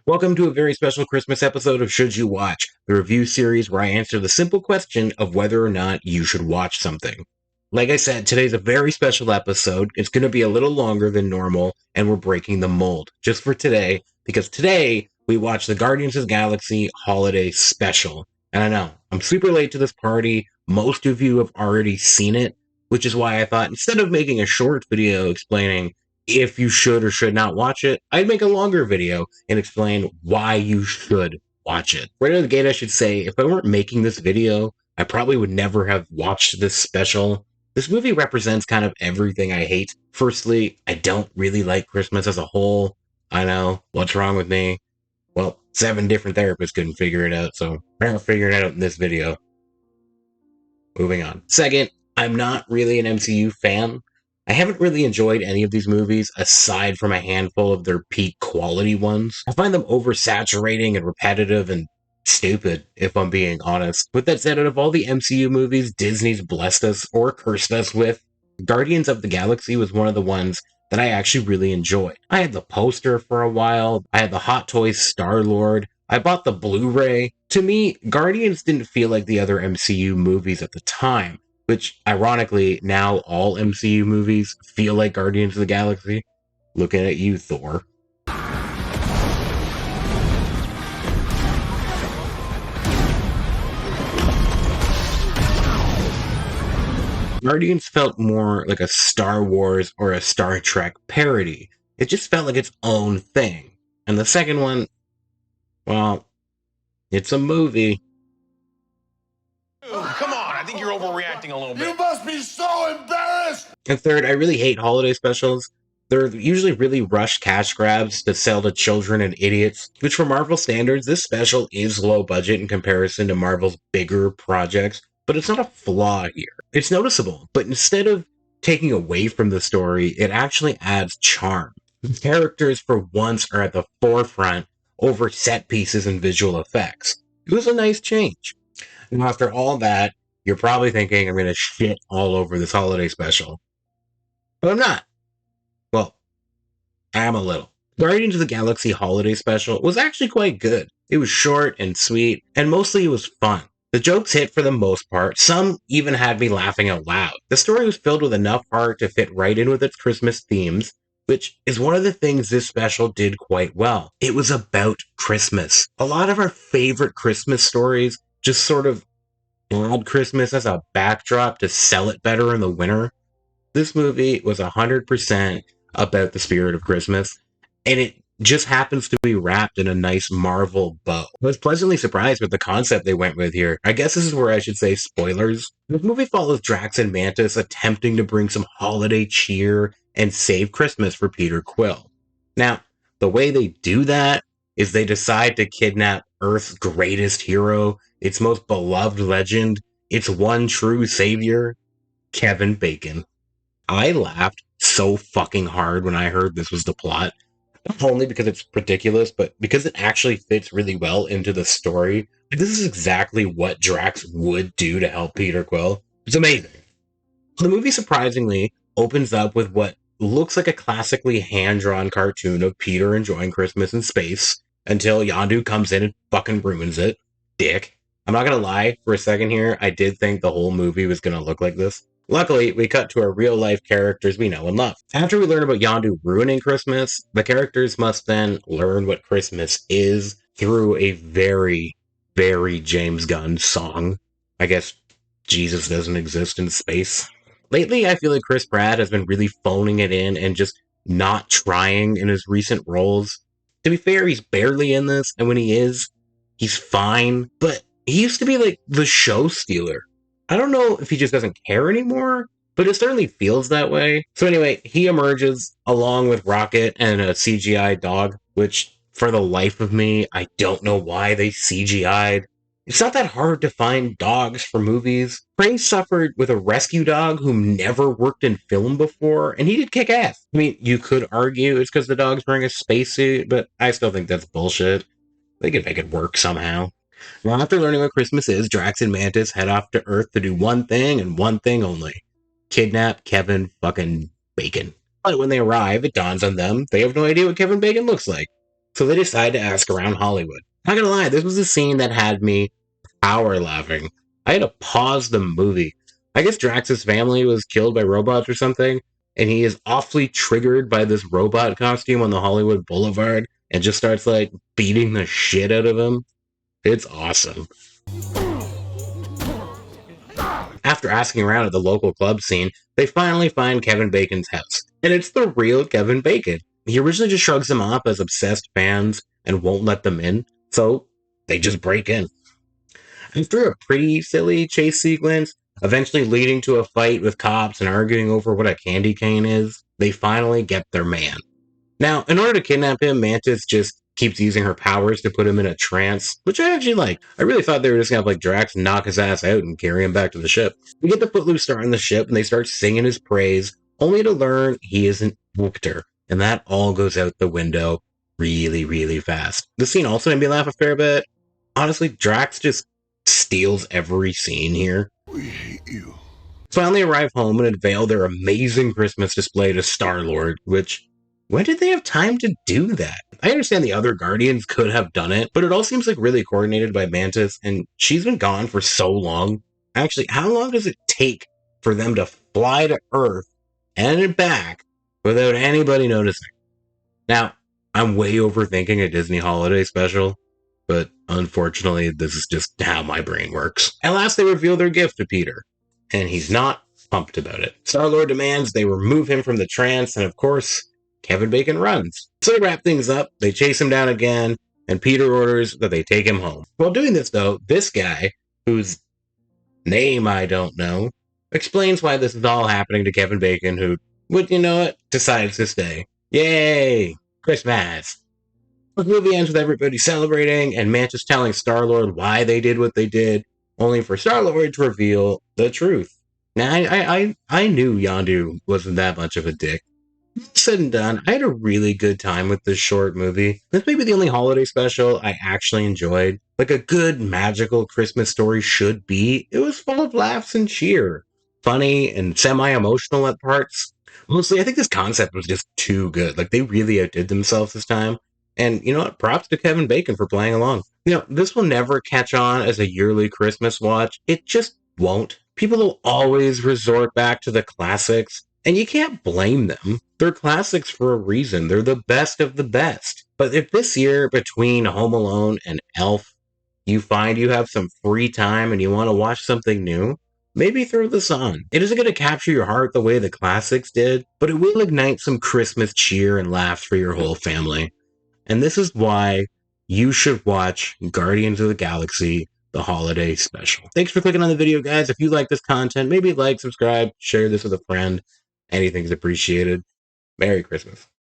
Welcome to a very special Christmas episode of Should You Watch, the review series where I answer the simple question of whether or not you should watch something. Like I said, today's a very special episode. It's going to be a little longer than normal, and we're breaking the mold just for today, because today we watch the Guardians of the Galaxy Holiday Special. And I know, I'm super late to this party. Most of you have already seen it, which is why I thought instead of making a short video explaining if you should or should not watch it, I'd make a longer video and explain why you should watch it. Right out of the gate, I should say, if I weren't making this video, I probably would never have watched this special. This movie represents kind of everything I hate. Firstly, I don't really like Christmas as a whole. I know, what's wrong with me? Well, 7 different therapists couldn't figure it out, so I'm gonna figure it out in this video. Moving on. Second, I'm not really an MCU fan. I haven't really enjoyed any of these movies aside from a handful of their peak quality ones. I find them oversaturating and repetitive and stupid, if I'm being honest. With that said, out of all the MCU movies Disney's blessed us or cursed us with, Guardians of the Galaxy was one of the ones that I actually really enjoyed. I had the poster for a while, I had the Hot Toys Star-Lord, I bought the Blu-ray. To me, Guardians didn't feel like the other MCU movies at the time, which, ironically, now all MCU movies feel like Guardians of the Galaxy. Looking at you, Thor. Guardians felt more like a Star Wars or a Star Trek parody. It just felt like its own thing. And the second one, well, it's a movie. Come on, I think you're overreacting a little bit. You must be so embarrassed! And third, I really hate holiday specials. They're usually really rushed cash grabs to sell to children and idiots, which for Marvel standards, this special is low budget in comparison to Marvel's bigger projects, but it's not a flaw here. It's noticeable, but instead of taking away from the story, it actually adds charm. The characters for once are at the forefront over set pieces and visual effects. It was a nice change. And after all that, you're probably thinking I'm going to shit all over this holiday special. But I'm not. Well, I am a little. Guardians of the Galaxy Holiday Special was actually quite good. It was short and sweet, and mostly it was fun. The jokes hit for the most part, some even had me laughing out loud. The story was filled with enough heart to fit right in with its Christmas themes, which is one of the things this special did quite well. It was about Christmas. A lot of our favorite Christmas stories just sort of add Christmas as a backdrop to sell it better in the winter. This movie was 100% about the spirit of Christmas, and it just happens to be wrapped in a nice Marvel bow. I was pleasantly surprised with the concept they went with here. I guess this is where I should say spoilers. This movie follows Drax and Mantis attempting to bring some holiday cheer and save Christmas for Peter Quill. Now, the way they do that is they decide to kidnap Earth's greatest hero, its most beloved legend, its one true savior, Kevin Bacon. I laughed so fucking hard when I heard this was the plot. Not only because it's ridiculous, but because it actually fits really well into the story. This is exactly what Drax would do to help Peter Quill. It's amazing. The movie surprisingly opens up with what looks like a classically hand-drawn cartoon of Peter enjoying Christmas in space until Yondu comes in and fucking ruins it. Dick. I'm not gonna lie, for a second here, I did think the whole movie was gonna look like this. Luckily, we cut to our real-life characters we know and love. After we learn about Yondu ruining Christmas, the characters must then learn what Christmas is through a very, very James Gunn song. I guess Jesus doesn't exist in space. Lately, I feel like Chris Pratt has been really phoning it in and just not trying in his recent roles. To be fair, he's barely in this, and when he is, he's fine, but he used to be like the show stealer. I don't know if he just doesn't care anymore, but it certainly feels that way. So anyway, he emerges along with Rocket and a CGI dog, which for the life of me, I don't know why they CGI'd. It's not that hard to find dogs for movies. Prey suffered with a rescue dog who never worked in film before, and he did kick ass. I mean, you could argue it's because the dog's wearing a spacesuit, but I still think that's bullshit. They could make it work somehow. Well, after learning what Christmas is, Drax and Mantis head off to Earth to do one thing and one thing only. Kidnap Kevin fucking Bacon. But when they arrive, it dawns on them they have no idea what Kevin Bacon looks like. So they decide to ask around Hollywood. Not gonna lie, this was a scene that had me power laughing. I had to pause the movie. I guess Drax's family was killed by robots or something, and he is awfully triggered by this robot costume on the Hollywood Boulevard and just starts like beating the shit out of him. It's awesome. After asking around at the local club scene, they finally find Kevin Bacon's house. And it's the real Kevin Bacon. He originally just shrugs them off as obsessed fans and won't let them in, so they just break in. After a pretty silly chase sequence, eventually leading to a fight with cops and arguing over what a candy cane is, they finally get their man. Now, in order to kidnap him, Mantis just keeps using her powers to put him in a trance, which I actually like. I really thought they were just gonna have like Drax knock his ass out and carry him back to the ship. We get the Footloose star on the ship and they start singing his praise, only to learn he isn't Victor, and that all goes out the window really, really fast. The scene also made me laugh a fair bit. Honestly, Drax just steals every scene here. We hate you. Finally arrive home and unveil their amazing Christmas display to Star-Lord, which, when did they have time to do that? I understand the other Guardians could have done it, but it all seems like really coordinated by Mantis, and she's been gone for so long. Actually, how long does it take for them to fly to Earth and back without anybody noticing? Now, I'm way overthinking a Disney holiday special, but unfortunately, this is just how my brain works. At last, they reveal their gift to Peter, and he's not pumped about it. Star-Lord demands they remove him from the trance, and of course, Kevin Bacon runs. So they wrap things up, they chase him down again, and Peter orders that they take him home. While doing this, though, this guy, whose name I don't know, explains why this is all happening to Kevin Bacon, who, would you know it, decides to stay. Yay! Christmas! The movie ends with everybody celebrating, and Mantis telling Star-Lord why they did what they did, only for Star-Lord to reveal the truth. Now, I knew Yondu wasn't that much of a dick. Said and done, I had a really good time with this short movie. This may be the only holiday special I actually enjoyed. Like a good magical Christmas story should be. It was full of laughs and cheer. Funny and semi-emotional at parts. Mostly, I think this concept was just too good. Like, they really outdid themselves this time. And you know what? Props to Kevin Bacon for playing along. You know, this will never catch on as a yearly Christmas watch. It just won't. People will always resort back to the classics. And you can't blame them. They're classics for a reason. They're the best of the best. But if this year, between Home Alone and Elf, you find you have some free time and you want to watch something new, maybe throw this on. It isn't going to capture your heart the way the classics did, but it will ignite some Christmas cheer and laughs for your whole family. And this is why you should watch Guardians of the Galaxy, the holiday special. Thanks for clicking on the video, guys. If you like this content, maybe like, subscribe, share this with a friend. Anything's appreciated. Merry Christmas.